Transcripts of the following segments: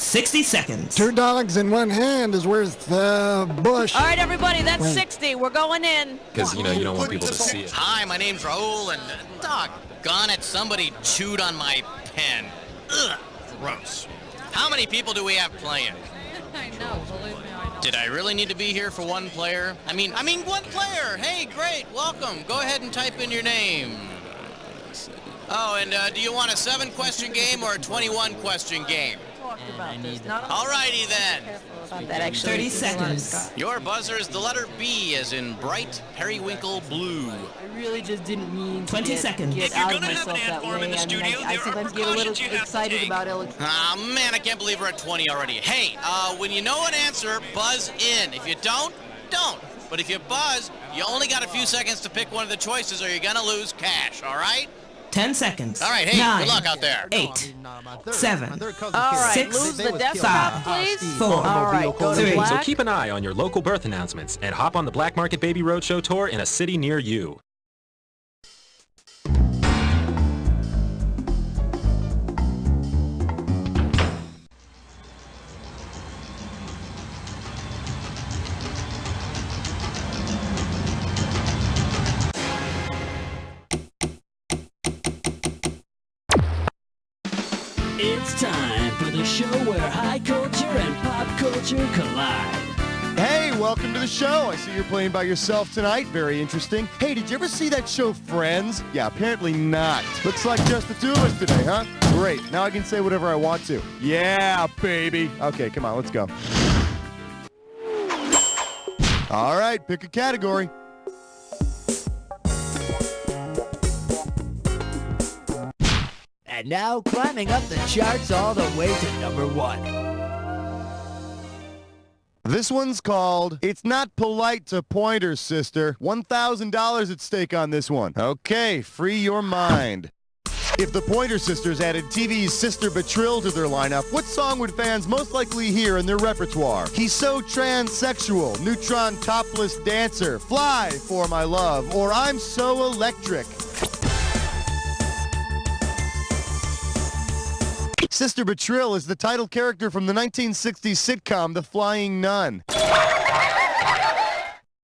60 seconds. 2 dogs in one hand is worth the bush. All right, everybody, that's 60. We're going in. Because, you know, you don't want people to see it. Hi, my name's Raul, and doggone it, somebody chewed on my pen. Ugh, gross. How many people do we have playing? I know, believe me, I know. Did I really need to be here for one player? I mean, one player. Hey, great, welcome. Go ahead and type in your name. Oh, and do you want a 7-question game or a 21-question game? All righty then. About that, actually. 30 seconds. Your buzzer is the letter B, as in bright periwinkle blue. I really just didn't mean to 20 seconds. get out of myself that way. I mean, I sometimes get a little excited about it. Ah, man, I can't believe we're at 20 already. Hey, when you know an answer, buzz in. If you don't, don't. But if you buzz, you only got a few seconds to pick one of the choices or you're gonna lose cash, all right? 10 seconds. All right, hey, 9, good luck out there. 8, 7, All right, 6, lose the desktop, 5, please. 4, All right, go to 3. black. So keep an eye on your local birth announcements and hop on the Black Market Baby Roadshow tour in a city near you. It's time for the show where high culture and pop culture collide. Hey, welcome to the show. I see you're playing by yourself tonight. Very interesting. Hey, did you ever see that show Friends? Yeah, apparently not. Looks like just the two of us today, huh? Great. Now I can say whatever I want to. Yeah, baby. Okay, come on, let's go. All right, pick a category. And now, climbing up the charts all the way to #1. This one's called It's Not Polite to Pointers, Sister. $1,000 at stake on this one. Okay, free your mind. If the Pointer Sisters added TV's Sister Betrill to their lineup, what song would fans most likely hear in their repertoire? He's So Transsexual, Neutron Topless Dancer, Fly for My Love, or I'm So Electric. Sister Betrill is the title character from the 1960s sitcom The Flying Nun.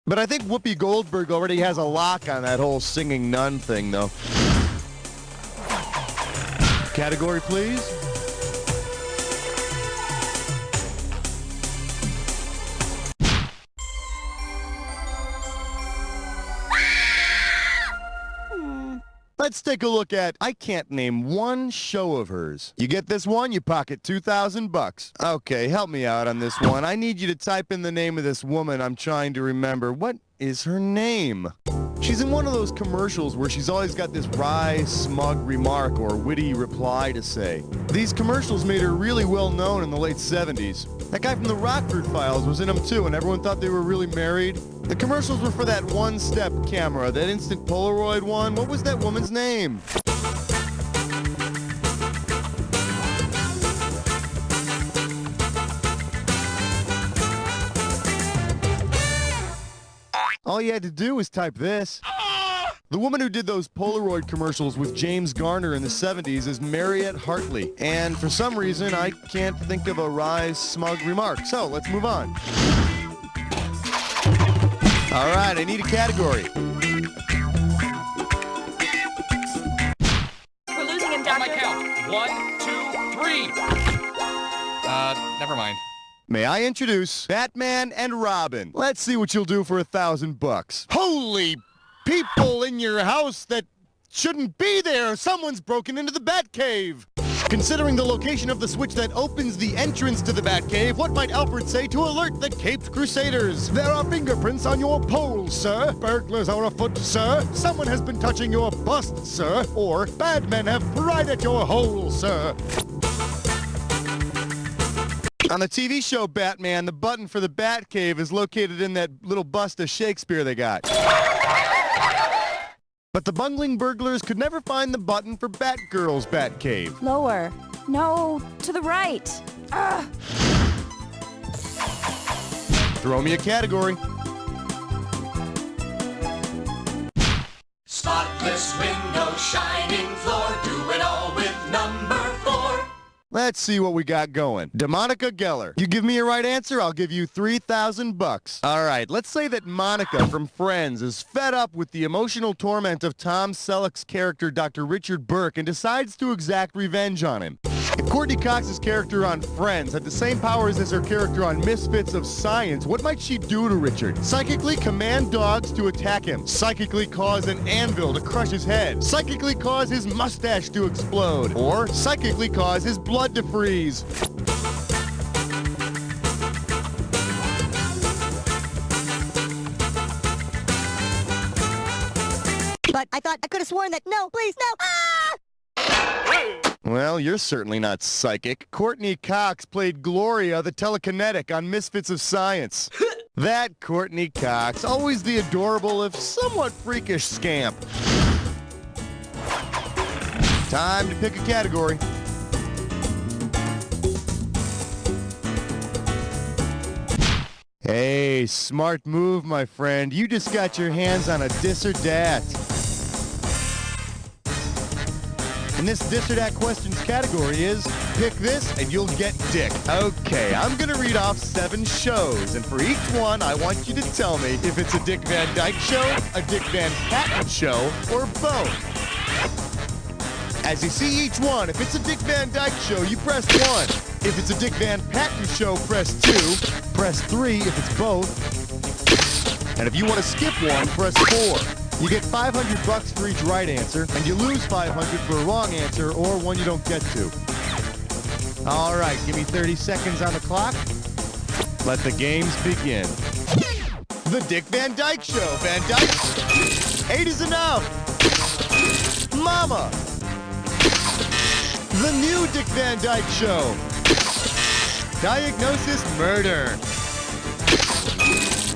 But I think Whoopi Goldberg already has a lock on that whole singing nun thing, though. Category, please. Let's take a look at I can't name one show of hers. You get this one, you pocket $2,000. Okay, help me out on this one. I need you to type in the name of this woman I'm trying to remember. What is her name? She's in one of those commercials where she's always got this wry, smug remark or witty reply to say. These commercials made her really well known in the late 70s. That guy from the Rockford Files was in them too, and everyone thought they were really married. The commercials were for that one-step camera, that instant Polaroid one. What was that woman's name? All you had to do was type this. The woman who did those Polaroid commercials with James Garner in the 70s is Mariette Hartley. And for some reason, I can't think of a wry, smug remark. So, let's move on. All right, I need a category. We're losing him, Doctor. On my count. 1, 2, 3. Never mind. May I introduce Batman and Robin? Let's see what you'll do for $1,000. Holy people in your house that shouldn't be there! Someone's broken into the Batcave! Considering the location of the switch that opens the entrance to the Batcave, what might Alfred say to alert the Caped Crusaders? There are fingerprints on your poles, sir. Burglars are afoot, sir. Someone has been touching your bust, sir. Or bad men have pried at your hole, sir. On the TV show Batman, the button for the Batcave is located in that little bust of Shakespeare they got. But the bungling burglars could never find the button for Batgirl's Batcave. Lower. No, to the right. Ugh. Throw me a category. Spotless window, shining floor, do it all with number 4. Let's see what we got going. DeMonica Geller. You give me a right answer, I'll give you $3,000. All right, let's say that Monica from Friends is fed up with the emotional torment of Tom Selleck's character, Dr. Richard Burke, and decides to exact revenge on him. If Courtney Cox's character on Friends had the same powers as her character on Misfits of Science, what might she do to Richard? Psychically command dogs to attack him. Psychically cause an anvil to crush his head. Psychically cause his mustache to explode. Or psychically cause his blood to freeze. But I thought I could have sworn that, no, please, no, ah! Well, you're certainly not psychic. Courtney Cox played Gloria the telekinetic on Misfits of Science. That Courtney Cox, always the adorable if somewhat freakish scamp. Time to pick a category. Hey, smart move, my friend. You just got your hands on a dis or dat. And this dis or dat questions category is, pick this and you'll get dick. Okay, I'm gonna read off 7 shows, and for each one, I want you to tell me if it's a Dick Van Dyke show, a Dick Van Patten show, or both. As you see each one, if it's a Dick Van Dyke show, you press 1. If it's a Dick Van Patten show, press 2. Press 3 if it's both. And if you want to skip one, press 4. You get $500 for each right answer, and you lose $500 for a wrong answer or one you don't get to. All right, give me 30 seconds on the clock. Let the games begin. The Dick Van Dyke Show. Van Dyke, 8 is enough. Mama. The new Dick Van Dyke Show. Diagnosis Murder.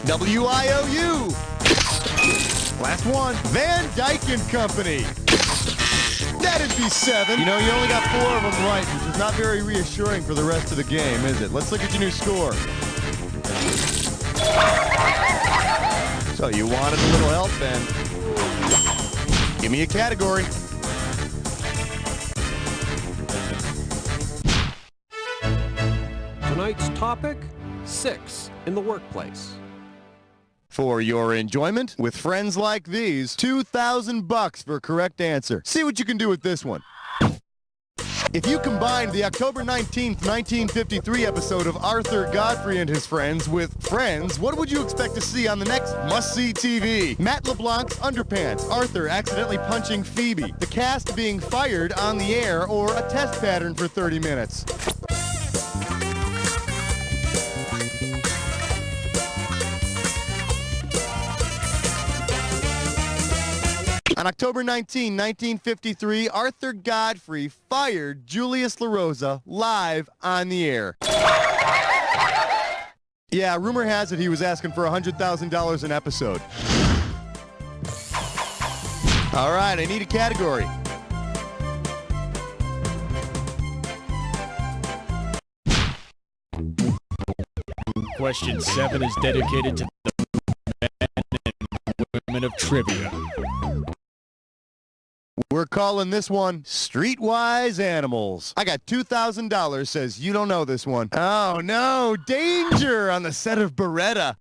WIOU. Last one, Van Dyke and Company. That'd be 7. You know, you only got 4 of them right, which is not very reassuring for the rest of the game, is it? Let's look at your new score. So you wanted a little help, then. Give me a category. Tonight's topic, 6 in the workplace. For your enjoyment, with friends like these, $2,000 for a correct answer. See what you can do with this one. If you combined the October 19th, 1953 episode of Arthur Godfrey and His Friends with Friends, what would you expect to see on the next must-see TV? Matt LeBlanc's underpants, Arthur accidentally punching Phoebe, the cast being fired on the air, or a test pattern for 30 minutes. On October 19, 1953, Arthur Godfrey fired Julius LaRosa live on the air. Yeah, rumor has it he was asking for $100,000 an episode. All right, I need a category. Question 7 is dedicated to the men and women of trivia. We're calling this one Streetwise Animals. I got $2,000, says you don't know this one. Oh no, danger on the set of Beretta.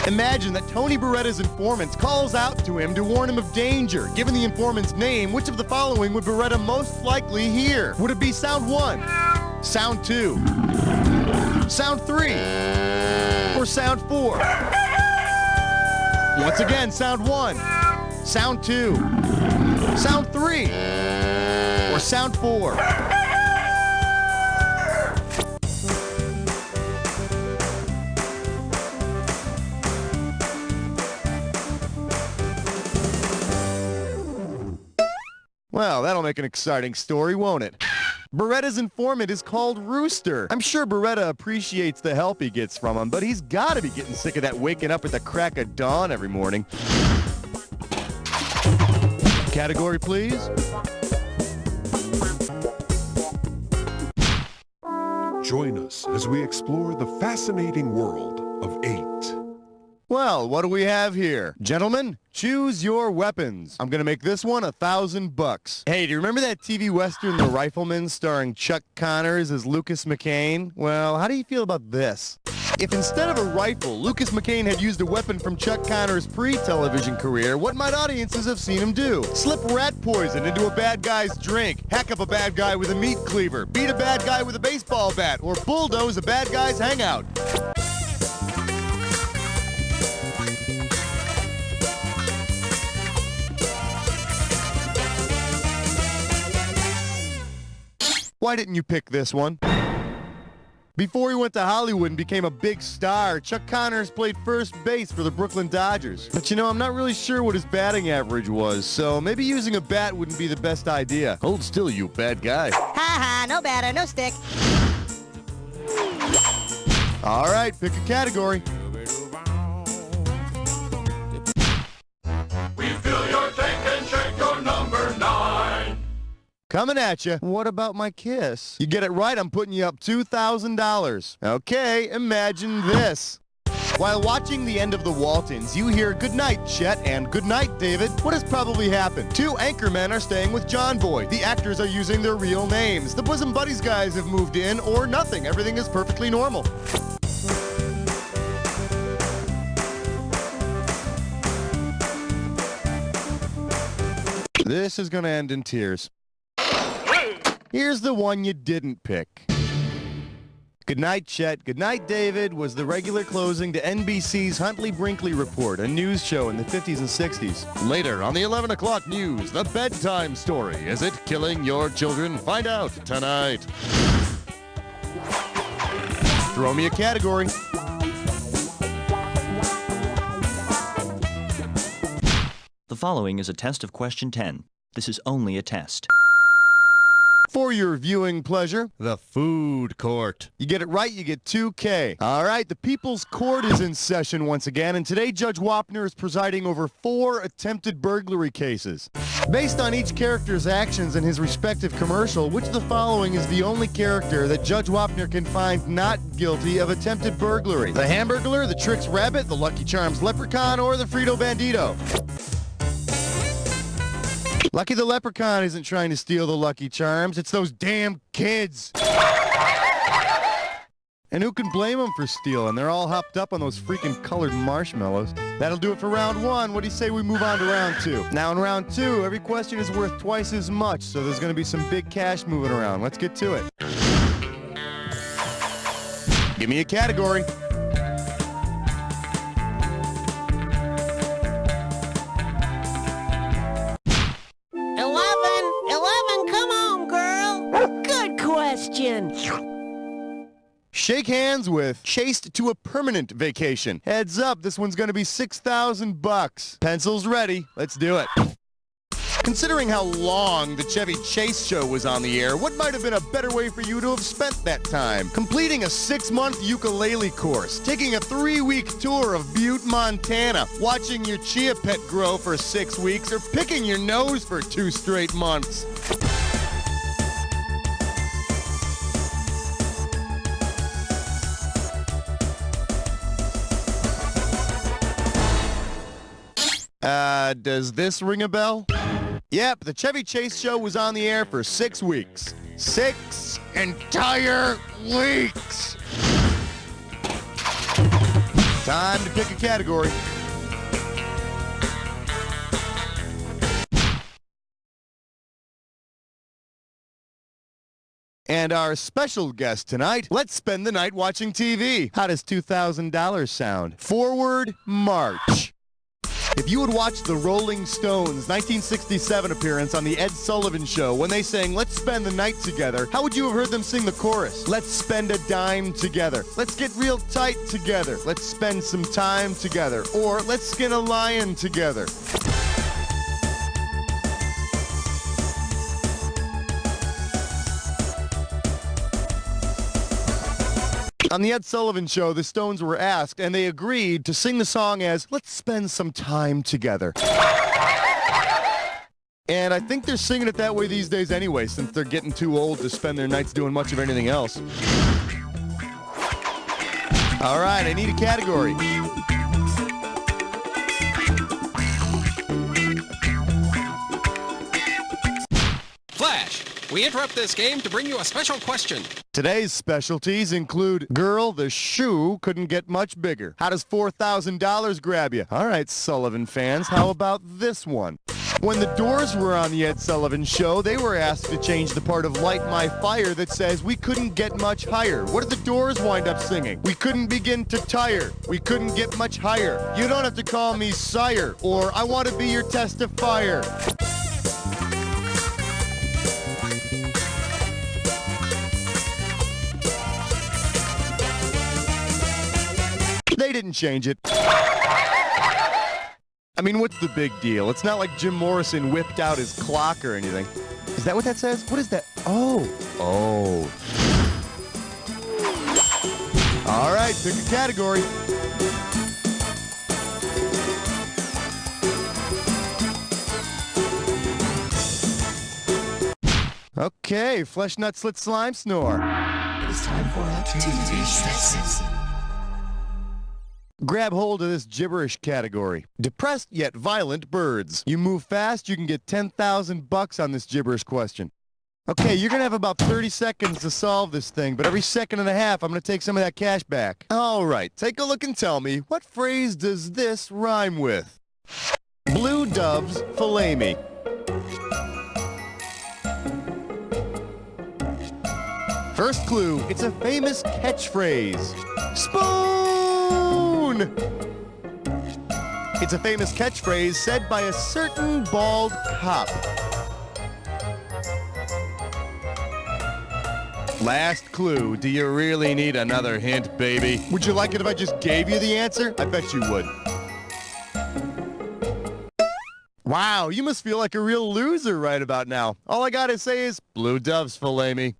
Imagine that Tony Beretta's informant calls out to him to warn him of danger. Given the informant's name, which of the following would Beretta most likely hear? Would it be sound 1, sound 2, sound 3, or sound 4? Once again, sound 1, sound 2, sound 3, or sound 4? Well, that'll make an exciting story, won't it? Beretta's informant is called Rooster. I'm sure Beretta appreciates the help he gets from him, but he's got to be getting sick of that waking up at the crack of dawn every morning. Category, please. Join us as we explore the fascinating world of 8. Well, what do we have here? Gentlemen, choose your weapons. I'm gonna make this one $1,000. Hey, do you remember that TV Western, The Rifleman, starring Chuck Connors as Lucas McCain? Well, how do you feel about this? If instead of a rifle, Lucas McCain had used a weapon from Chuck Connors' pre-television career, what might audiences have seen him do? Slip rat poison into a bad guy's drink, hack up a bad guy with a meat cleaver, beat a bad guy with a baseball bat, or bulldoze a bad guy's hangout. Why didn't you pick this one? Before he went to Hollywood and became a big star, Chuck Connors played first base for the Brooklyn Dodgers. But you know, I'm not really sure what his batting average was, so maybe using a bat wouldn't be the best idea. Hold still, you bad guy. Ha ha, no batter, no stick. All right, pick a category. Refill your tank and check your number 9. Coming at you. What about my kiss? You get it right, I'm putting you up $2,000. Okay, imagine this. While watching the end of the Waltons, you hear "Good night, Chet," and "Good night, David." What has probably happened? Two anchormen are staying with John Boy. The actors are using their real names. The Bosom Buddies guys have moved in, or nothing. Everything is perfectly normal. This is going to end in tears. Here's the one you didn't pick. Good night, Chet. Good night, David was the regular closing to NBC's Huntley Brinkley Report, a news show in the 50s and 60s. Later on the 11 o'clock news, the bedtime story. Is it killing your children? Find out tonight. Throw me a category. The following is a test of question 10. This is only a test. For your viewing pleasure, the food court. You get it right, you get $2K. All right, the People's Court is in session once again, and today Judge Wapner is presiding over 4 attempted burglary cases. Based on each character's actions in his respective commercial, which of the following is the only character that Judge Wapner can find not guilty of attempted burglary? The Hamburglar, the Trix Rabbit, the Lucky Charms Leprechaun, or the Frito Bandito? Lucky the Leprechaun isn't trying to steal the Lucky Charms. It's those damn kids. And who can blame them for stealing? They're all hopped up on those freaking colored marshmallows. That'll do it for round 1. What do you say we move on to round 2? Now in round 2, every question is worth twice as much, so there's going to be some big cash moving around. Let's get to it. Give me a category. Shake hands with Chased to a Permanent Vacation. Heads up, this one's going to be $6,000. Pencils ready. Let's do it. Considering how long the Chevy Chase show was on the air, what might have been a better way for you to have spent that time? Completing a 6-month ukulele course, taking a 3-week tour of Butte, Montana, watching your chia pet grow for 6 weeks, or picking your nose for 2 straight months. Does this ring a bell? Yep, the Chevy Chase show was on the air for 6 weeks. 6 entire weeks! Time to pick a category. And our special guest tonight, let's spend the night watching TV. How does $2,000 sound? Forward march. If you would watch the Rolling Stones' 1967 appearance on the Ed Sullivan Show when they sang "Let's Spend the Night Together," how would you have heard them sing the chorus? Let's spend a dime together. Let's get real tight together. Let's spend some time together. Or let's skin a lion together. On the Ed Sullivan Show, the Stones were asked, and they agreed to sing the song as "Let's Spend Some Time Together." And I think they're singing it that way these days anyway, since they're getting too old to spend their nights doing much of anything else. All right, I need a category. We interrupt this game to bring you a special question. Today's specialties include Girl, the shoe couldn't get much bigger. How does $4,000 grab you? All right, Sullivan fans, how about this one? When the Doors were on the Ed Sullivan Show, they were asked to change the part of Light My Fire that says, we couldn't get much higher. What did the Doors wind up singing? We couldn't begin to tire. We couldn't get much higher. You don't have to call me sire, or I want to be your test of fire. They didn't change it. I mean, what's the big deal? It's not like Jim Morrison whipped out his clock or anything. Is that what that says? What is that? Oh. All right, pick a category. Okay, Flesh Nut Slit Slime Snore. It is time for activity session. Grab hold of this gibberish category. Depressed yet violent birds. You move fast, you can get $10,000 on this gibberish question. Okay, you're gonna have about 30 seconds to solve this thing, but every second and a half, I'm gonna take some of that cash back. All right, take a look and tell me, what phrase does this rhyme with? Blue doves fillet me. First clue, it's a famous catchphrase. Spoon! It's a famous catchphrase said by a certain bald cop. Last clue, do you really need another hint, baby? Would you like it if I just gave you the answer? I bet you would. Wow, you must feel like a real loser right about now. All I gotta say is, blue doves fillet me.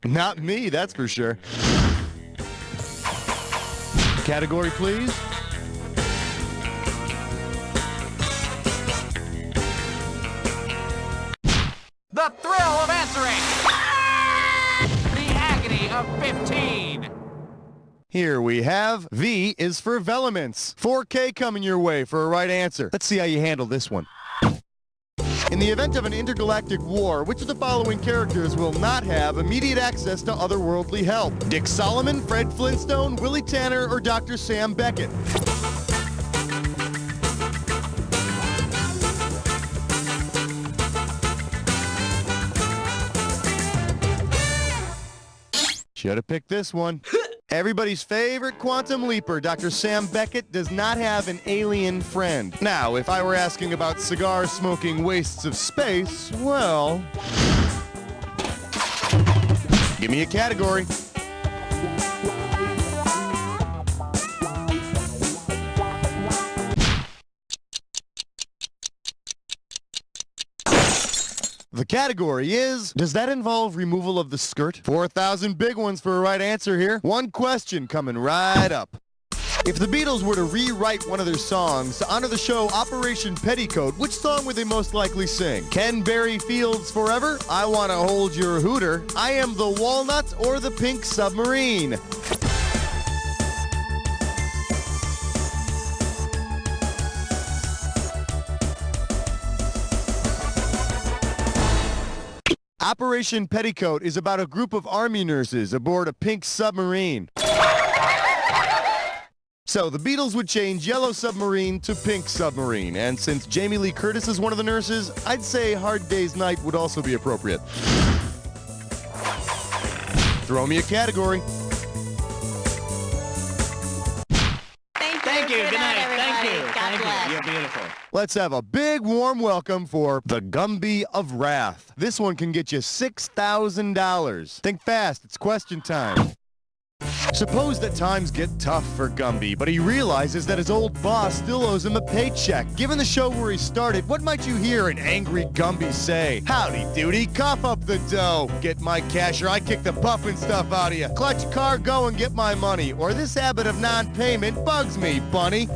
Not me, that's for sure. Category, please. The thrill of answering! The agony of 15! Here we have V is for Velements. 4K coming your way for a right answer. Let's see how you handle this one. In the event of an intergalactic war, which of the following characters will not have immediate access to otherworldly help? Dick Solomon, Fred Flintstone, Willie Tanner, or Dr. Sam Beckett? Should have picked this one. Everybody's favorite quantum leaper, Dr. Sam Beckett, does not have an alien friend. Now, if I were asking about cigar-smoking wastes of space, well... give me a category. The category is, does that involve removal of the skirt? 4,000 big ones for a right answer here. One question coming right up. If the Beatles were to rewrite one of their songs to honor the show Operation Petticoat, which song would they most likely sing? Ken Berry Fields Forever, I Wanna Hold Your Hooter, I Am the Walnut, or The Pink Submarine? Operation Petticoat is about a group of army nurses aboard a pink submarine. So the Beatles would change Yellow Submarine to Pink Submarine, and since Jamie Lee Curtis is one of the nurses, I'd say Hard Day's Night would also be appropriate. Throw me a category. Thank you. Good night. Thank you. God bless. You're beautiful. Let's have a big warm welcome for the Gumby of Wrath. This one can get you $6,000. Think fast, it's question time. Suppose that times get tough for Gumby, but he realizes that his old boss still owes him a paycheck. Given the show where he started, what might you hear an angry Gumby say? Howdy doody, cough up the dough. Get my cash or I kick the puffin' stuff out of you. Clutch a car, go and get my money. Or this habit of non-payment bugs me, bunny.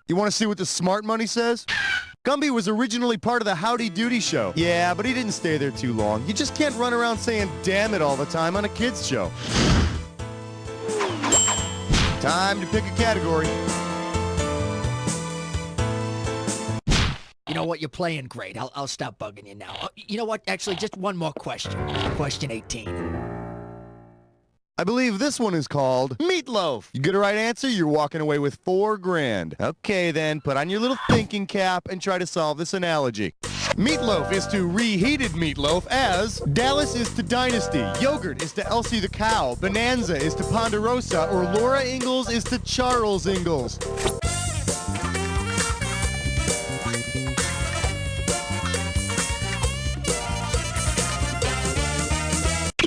You want to see what the smart money says? Gumby was originally part of the Howdy Doody show. Yeah, but he didn't stay there too long. You just can't run around saying damn it all the time on a kid's show. Time to pick a category. You know what? You're playing great. I'll stop bugging you now. You know what? Actually, just one more question. Question 18. I believe this one is called Meatloaf. You get a right answer, you're walking away with $4 grand. Okay then, put on your little thinking cap and try to solve this analogy. Meatloaf is to reheated meatloaf as Dallas is to Dynasty, Yogurt is to Elsie the Cow, Bonanza is to Ponderosa, or Laura Ingalls is to Charles Ingalls.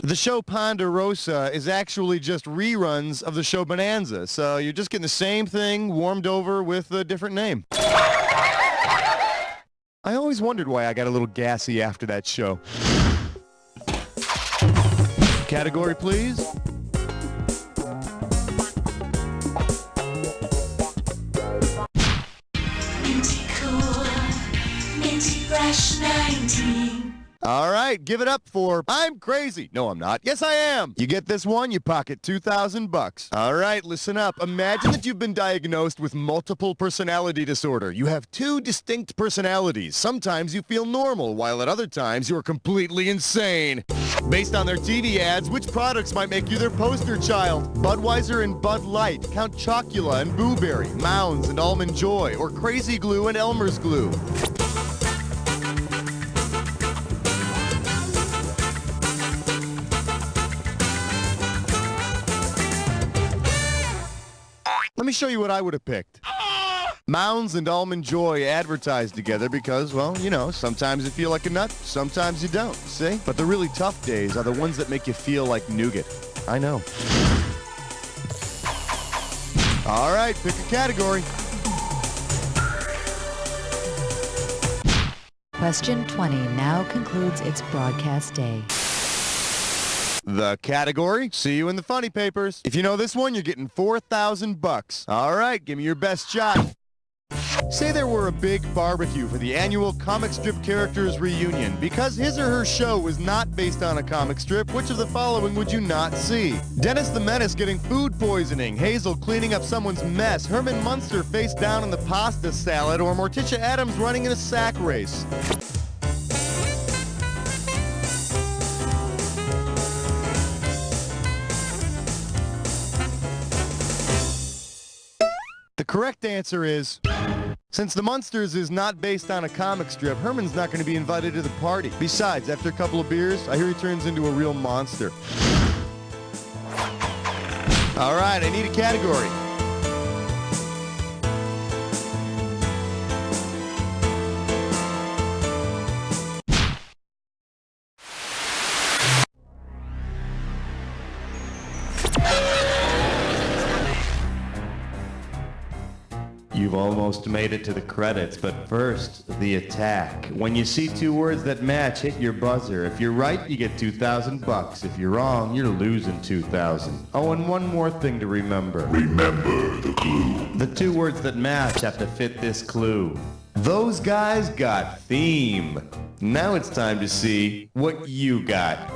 The show Ponderosa is actually just reruns of the show Bonanza, so you're just getting the same thing warmed over with a different name. I always wondered why I got a little gassy after that show. Category, please. Minty cool, minty fresh 19. All right, give it up for I'm crazy. No, I'm not. Yes, I am. You get this one, you pocket $2,000. All right, listen up. Imagine that you've been diagnosed with multiple personality disorder. You have 2 distinct personalities. Sometimes you feel normal, while at other times you are completely insane. Based on their TV ads, which products might make you their poster child? Budweiser and Bud Light, Count Chocula and Boo Berry, Mounds and Almond Joy, or Crazy Glue and Elmer's Glue? Let me show you what I would have picked. Mounds and Almond Joy advertised together because, well, you know, sometimes you feel like a nut, sometimes you don't, see? But the really tough days are the ones that make you feel like nougat. I know. All right, pick a category. Question 20 now concludes its broadcast day. The category, see you in the funny papers. If you know this one, you're getting $4,000. All right, give me your best shot. Say there were a big barbecue for the annual comic strip characters reunion. Because his or her show was not based on a comic strip, which of the following would you not see? Dennis the Menace getting food poisoning, Hazel cleaning up someone's mess, Herman Munster face down in the pasta salad, or Morticia Addams running in a sack race. The correct answer is, since the Munsters is not based on a comic strip, Herman's not going to be invited to the party. Besides, after a couple of beers, I hear he turns into a real monster. All right, I need a category. You've almost made it to the credits, but first, the attack. When you see 2 words that match, hit your buzzer. If you're right, you get $2,000. If you're wrong, you're losing $2,000. Oh, and one more thing to remember. Remember the clue. The 2 words that match have to fit this clue. Those guys got theme. Now it's time to see what you got.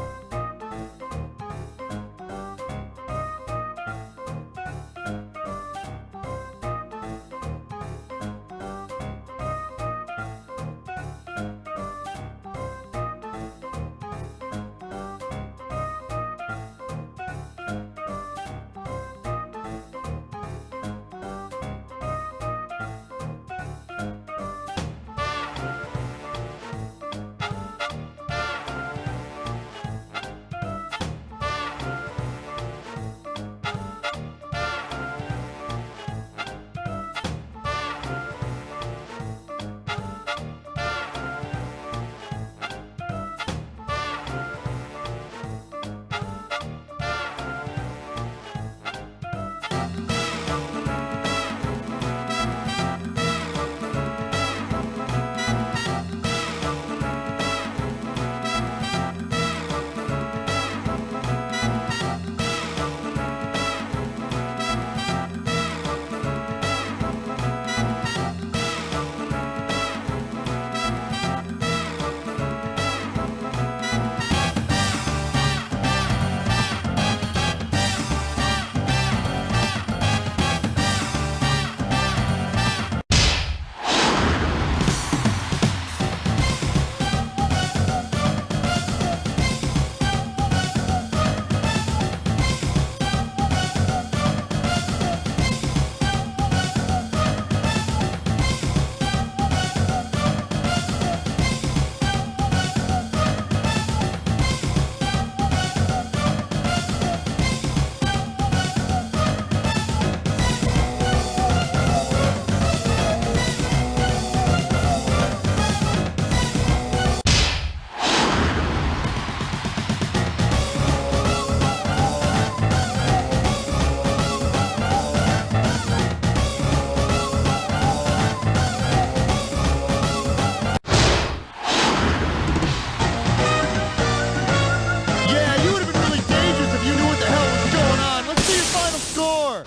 score!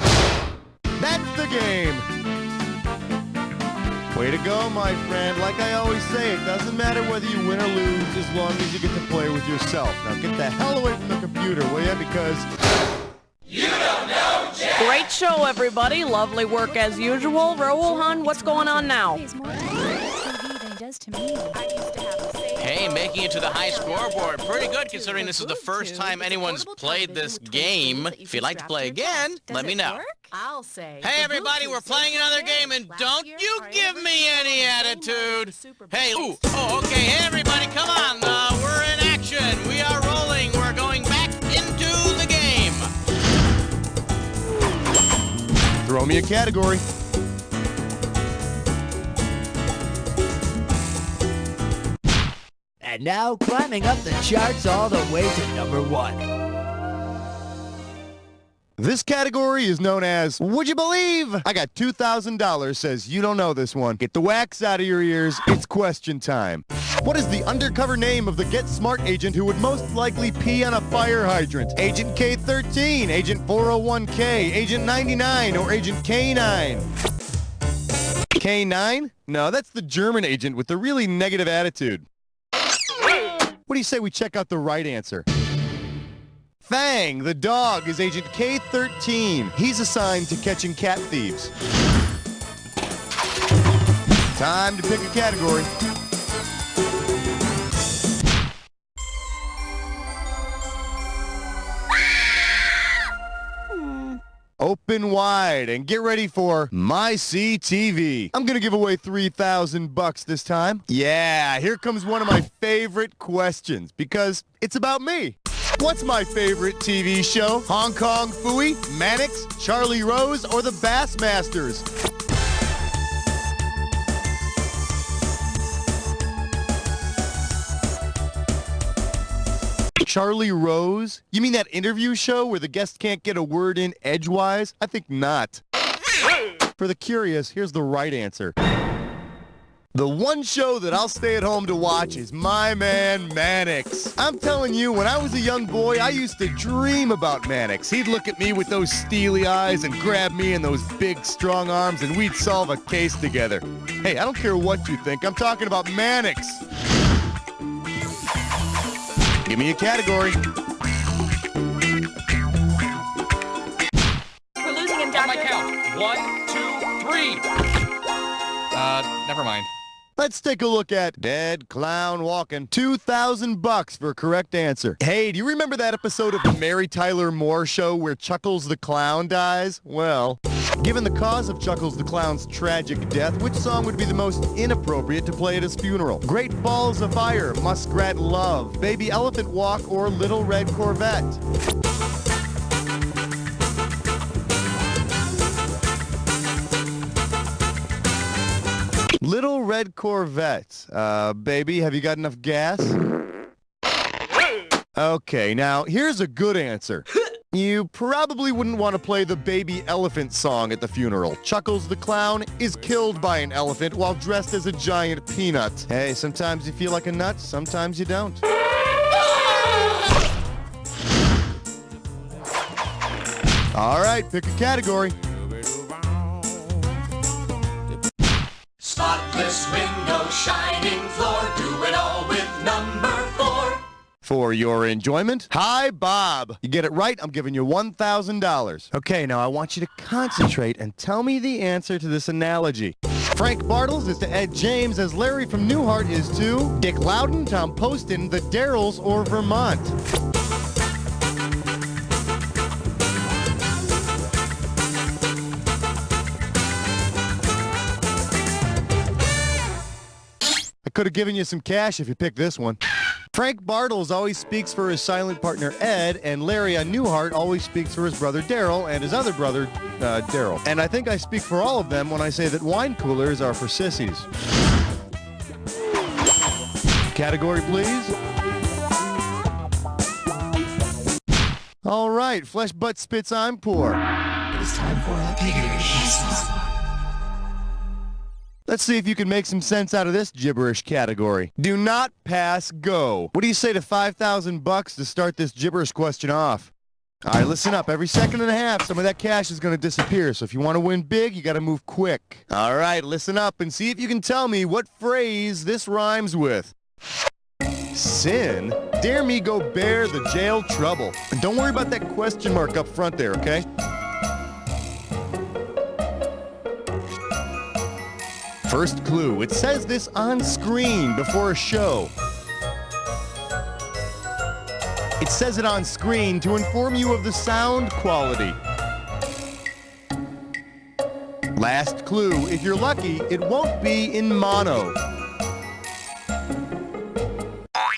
That's the game! Way to go, my friend. Like I always say, it doesn't matter whether you win or lose as long as you get to play with yourself. Now get the hell away from the computer, will you? Because... You don't know Jack! Great show, everybody. Lovely work as usual. Raoul, hon, what's going on now? Hey, making it to the high scoreboard. Pretty good considering this is the first time anyone's played this game. If you'd like to play again, let me know. I'll say. Hey, everybody, we're playing another game, and don't you give me any attitude. Hey, ooh, oh, okay. Hey, everybody, come on. We're in action. We are rolling. We're going back into the game. Throw me a category. And now, climbing up the charts all the way to number 1. This category is known as, would you believe? I got $2,000, says you don't know this one. Get the wax out of your ears, it's question time. What is the undercover name of the Get Smart agent who would most likely pee on a fire hydrant? Agent K-13, Agent 401K, Agent 99, or Agent K-9? K-9? No, that's the German agent with the really negative attitude. What do you say we check out the right answer? Fang, the dog, is Agent K-13. He's assigned to catching cat thieves. Time to pick a category. Open wide and get ready for My CTV. I'm gonna give away $3,000 this time. Yeah, here comes one of my favorite questions because it's about me. What's my favorite TV show? Hong Kong Phooey, Mannix, Charlie Rose, or the Bassmasters? Charlie Rose? You mean that interview show where the guest can't get a word in edgewise? I think not. For the curious, here's the right answer. The one show that I'll stay at home to watch is my man Mannix. I'm telling you, when I was a young boy, I used to dream about Mannix. He'd look at me with those steely eyes and grab me in those big, strong arms, and we'd solve a case together. Hey, I don't care what you think. I'm talking about Mannix. Give me a category. We're losing him, Doctor. On my count. 1, 2, 3. Never mind. Let's take a look at Dead Clown Walking. $2,000 for a correct answer. Hey, do you remember that episode of the Mary Tyler Moore Show where Chuckles the Clown dies? Well, given the cause of Chuckles the Clown's tragic death, which song would be the most inappropriate to play at his funeral? Great Balls of Fire, Muskrat Love, Baby Elephant Walk, or Little Red Corvette? Little Red Corvette. Baby, have you got enough gas? Okay, now, here's a good answer. You probably wouldn't want to play the Baby Elephant song at the funeral. Chuckles the Clown is killed by an elephant while dressed as a giant peanut. Hey, sometimes you feel like a nut, sometimes you don't. All right, pick a category. Spotless window, shining floor, do it all with number 4. For your enjoyment, hi, Bob. You get it right, I'm giving you $1,000. Okay, now I want you to concentrate and tell me the answer to this analogy. Frank Bartles is to Ed James as Larry from Newhart is to Dick Loudon, Tom Poston, the Darrells, or Vermont. Could have given you some cash if you picked this one. Frank Bartles always speaks for his silent partner Ed, and Larry on Newhart always speaks for his brother Darrell and his other brother, Darrell. And I think I speak for all of them when I say that wine coolers are for sissies. Category, please. All right, flesh, butt, spits, I'm poor. It is time for a bigger guess. Let's see if you can make some sense out of this gibberish category. Do not pass go. What do you say to $5,000 to start this gibberish question off? All right, listen up. Every second and a half, some of that cash is going to disappear. So if you want to win big, you got to move quick. All right, listen up and see if you can tell me what phrase this rhymes with. Sin? Dare me go bear the jail trouble. And don't worry about that question mark up front there, okay? First clue. It says this on screen before a show. It says it on screen to inform you of the sound quality. Last clue. If you're lucky, it won't be in mono.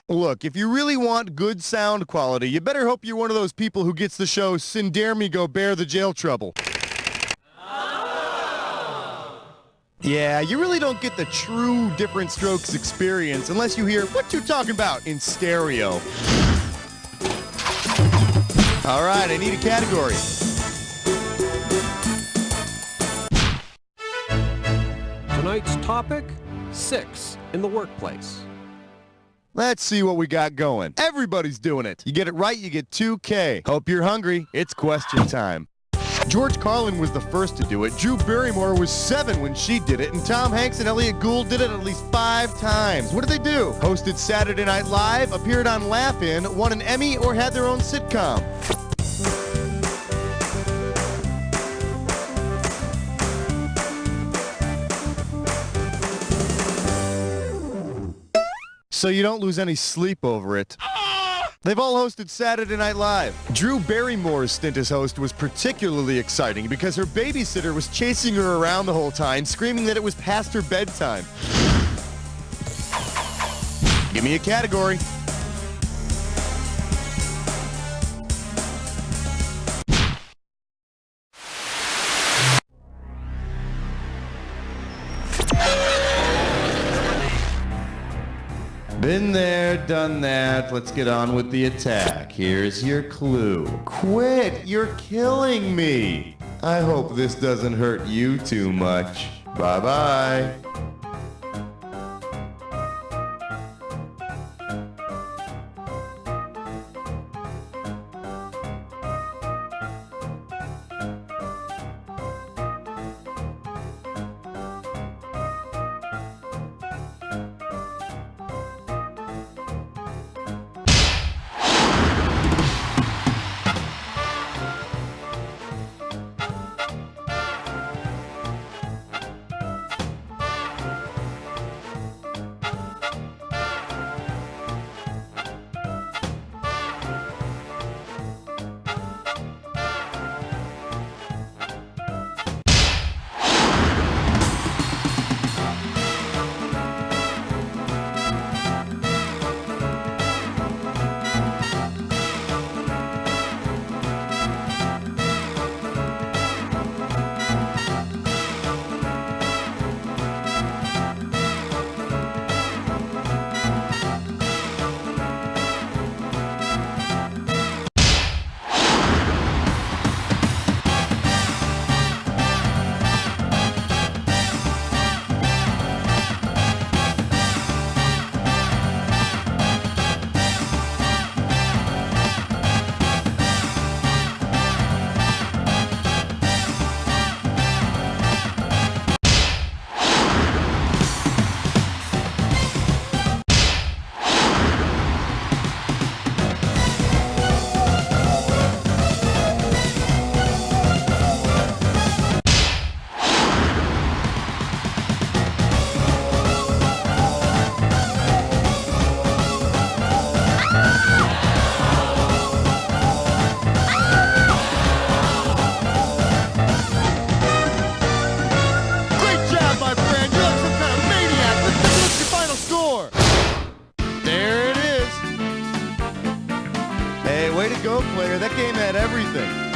Look, if you really want good sound quality, you better hope you're one of those people who gets the show Sin Dare Me Go Bear the Jail Trouble. Yeah, you really don't get the true Different Strokes experience unless you hear what you talking about in stereo. All right, I need a category. Tonight's topic, 6 in the workplace. Let's see what we got going. Everybody's doing it. You get it right, you get 2K. Hope you're hungry. It's question time. George Carlin was the first to do it. Drew Barrymore was 7 when she did it, and Tom Hanks and Elliot Gould did it at least 5 times. What did they do? Hosted Saturday Night Live, appeared on Laugh-In, won an Emmy, or had their own sitcom. So you don't lose any sleep over it. They've all hosted Saturday Night Live. Drew Barrymore's stint as host was particularly exciting because her babysitter was chasing her around the whole time, screaming that it was past her bedtime. Give me a category. Been there, done that. Let's get on with the attack. Here's your clue. Quit! You're killing me! I hope this doesn't hurt you too much. Bye-bye.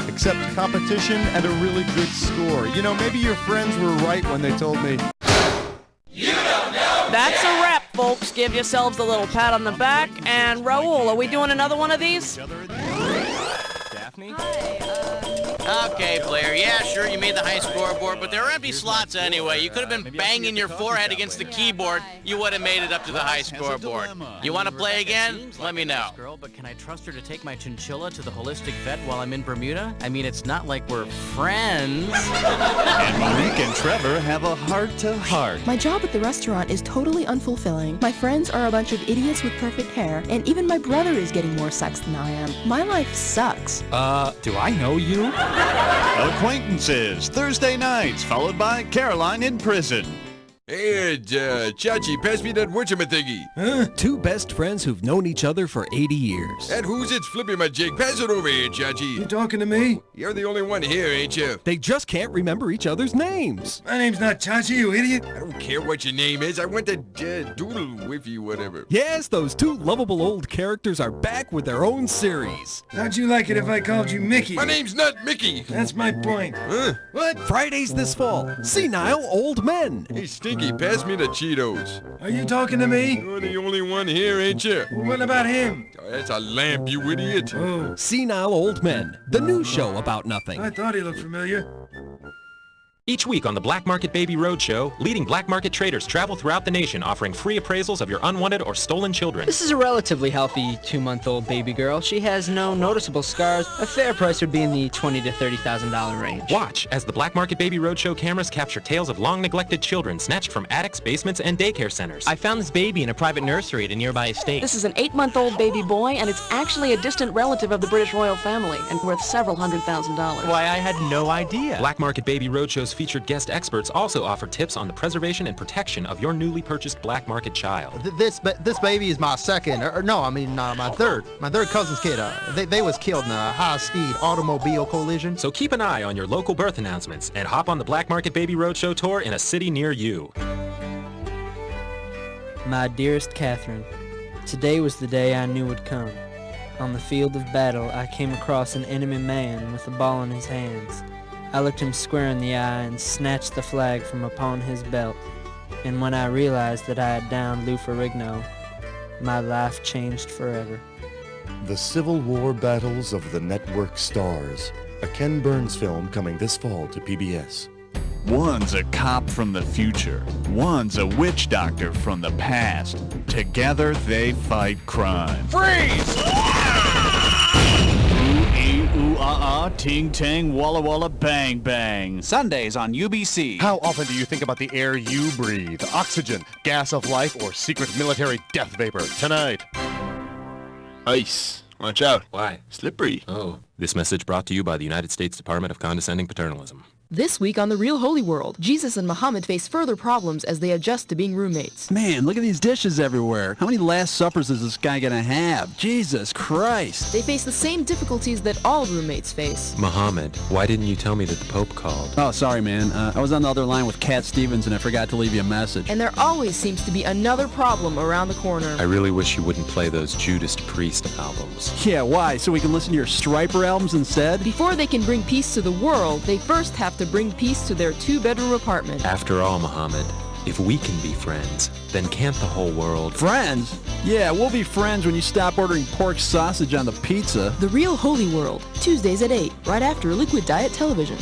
Except competition and a really good score. You know, maybe your friends were right when they told me. You don't know. That's a wrap, folks. Give yourselves a little pat on the back. And Raul, are we doing another one of these? Daphne? Okay, player. Yeah, sure, you made the high scoreboard, but there were empty slots anyway. You could have been banging your forehead against the keyboard. You would have made it up to the high scoreboard. You want to play again? Let me know. Girl, but can I trust her to take my chinchilla to the holistic vet while I'm in Bermuda? I mean, it's not like we're friends. And Monique and Trevor have a heart-to-heart. My job at the restaurant is totally unfulfilling. My friends are a bunch of idiots with perfect hair, and even my brother is getting more sex than I am. My life sucks. Do I know you? Acquaintances, Thursday nights, followed by Caroline in prison. Hey, Chachi, pass me that whatchamathingy. Huh? Two best friends who've known each other for 80 years. And who's it's flipping my jig? Pass it over here, Chachi. You talking to me? You're the only one here, ain't you? They just can't remember each other's names. My name's not Chachi, you idiot. I don't care what your name is. I went to doodle with you, whatever. Yes, those two lovable old characters are back with their own series. How'd you like it if I called you Mickey? My name's not Mickey. That's my point. Huh? What? Fridays this fall. Senile Old Men. Hey, Stinky, pass me the Cheetos. Are you talking to me? You're the only one here, ain't you? Well, what about him? Oh, that's a lamp, you idiot. Oh. Senile Old Men, the new show about nothing. I thought he looked familiar. Each week on the Black Market Baby Roadshow, leading black market traders travel throughout the nation offering free appraisals of your unwanted or stolen children. This is a relatively healthy 2-month-old baby girl. She has no noticeable scars. A fair price would be in the $20,000 to $30,000 range. Watch as the Black Market Baby Roadshow cameras capture tales of long-neglected children snatched from attics, basements, and daycare centers. I found this baby in a private nursery at a nearby estate. This is an 8-month-old baby boy, and it's actually a distant relative of the British royal family and worth several $100,000. Why, I had no idea. Black Market Baby Roadshow's featured guest experts also offer tips on the preservation and protection of your newly purchased black market child. This baby is my second, my third cousin's kid. They was killed in a high-speed automobile collision. So keep an eye on your local birth announcements and hop on the Black Market Baby Roadshow tour in a city near you. My dearest Catherine, today was the day I knew would come. On the field of battle, I came across an enemy man with a ball in his hands. I looked him square in the eye and snatched the flag from upon his belt. And when I realized that I had downed Lou Ferrigno, my life changed forever. The Civil War Battles of the Network Stars, a Ken Burns film coming this fall to PBS. One's a cop from the future. One's a witch doctor from the past. Together they fight crime. Freeze! Ting tang walla walla bang bang. Sundays on UBC. How often do you think about the air you breathe? Oxygen, gas of life, or secret military death vapor? Tonight. Ice. Watch out. Why? Slippery. Oh. This message brought to you by the United States Department of Condescending Paternalism. This week on The Real Holy World, Jesus and Muhammad face further problems as they adjust to being roommates. Man, look at these dishes everywhere. How many Last Suppers is this guy gonna have? Jesus Christ. They face the same difficulties that all roommates face. Muhammad, why didn't you tell me that the Pope called? Oh, sorry, man. I was on the other line with Cat Stevens and I forgot to leave you a message. And there always seems to be another problem around the corner. I really wish you wouldn't play those Judas Priest albums. Yeah, why? So we can listen to your Striper albums instead? Before they can bring peace to the world, they first have to bring peace to their 2-bedroom apartment. After all, Muhammad, if we can be friends, then can't the whole world? Friends? Yeah, we'll be friends when you stop ordering pork sausage on the pizza. The Real Holy World, Tuesdays at 8, right after Liquid Diet Television.